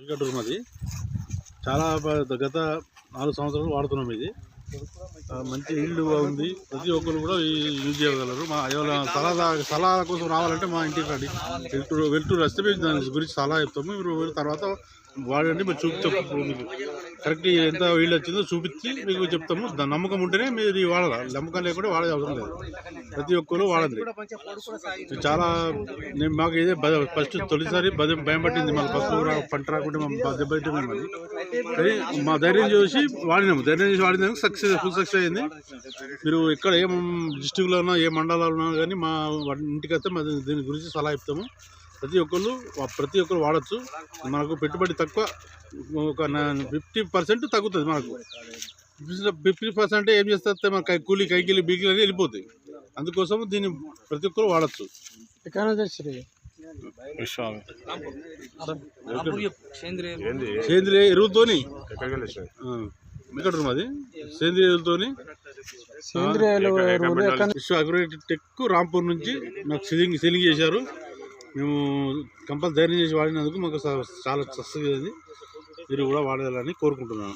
Agriculture మాది చాలా గత 4 సంవత్సరాలు వాడుతున్నాం. ఇది మంచి ఈల్డ్ ఉంది. ప్రతి ఒక్కరు కూడా యూజ్ చేయగలరు. మా ఎవరైనా సలహా కోసం రావాలంటే మా ఇంటికి రండి. వెళ్తూ వస్తే మేము దాని గురించి సలహా చెప్తాము. మీరు తర్వాత వాడండి. మేము చెప్తాము మీకు కరెక్ట్ ఎంత ఈల్డ్ వచ్చిందో చూపించి మీకు చెప్తాము. దాని నమ్మకం ఉంటేనే మీరు వాడాలి. నమ్మకం లేకుండా వాడే అవసరం లేదు. ప్రతి ఒక్కరు వాడండి. చాలా మాకు ఇదే ఫస్ట్ తొలిసారి భయం పట్టింది. మళ్ళీ ఫస్ట్ పంట రాకుండా దెబ్బతిన్నాం. కానీ మా ధైర్యం చూసి వాడినాము. వాడినాము ఫుల్ సక్సెస్ అయింది. మీరు ఎక్కడ ఏ డిస్టిక్లో ఉన్నా ఏ మండలాలు ఉన్నా కానీ మా ఇంటికి వస్తే దీని గురించి సలహా చెప్తాము. ప్రతి ఒక్కరు వాడచ్చు. మనకు పెట్టుబడి తక్కువ, ఒక 50% తగ్గుతుంది. మనకు 50% ఏం చేస్తే మన కైకిలి బీకిలి అని వెళ్ళిపోతాయి. అందుకోసం దీన్ని ప్రతి ఒక్కరు వాడచ్చు. సేంద్రియ ఎరువుతోని మాది సేంద్రియ ఎరువుతోని విశ్వ అగ్రోటెక్ రాంపూర్ నుంచి నాకు సెల్లింగ్ చేశారు. మేము కంపల్సరీ ధైర్యం చేసి వాడినందుకు మాకు చాలా సక్సెస్ అయింది. మీరు కూడా వాడాలని కోరుకుంటున్నాను.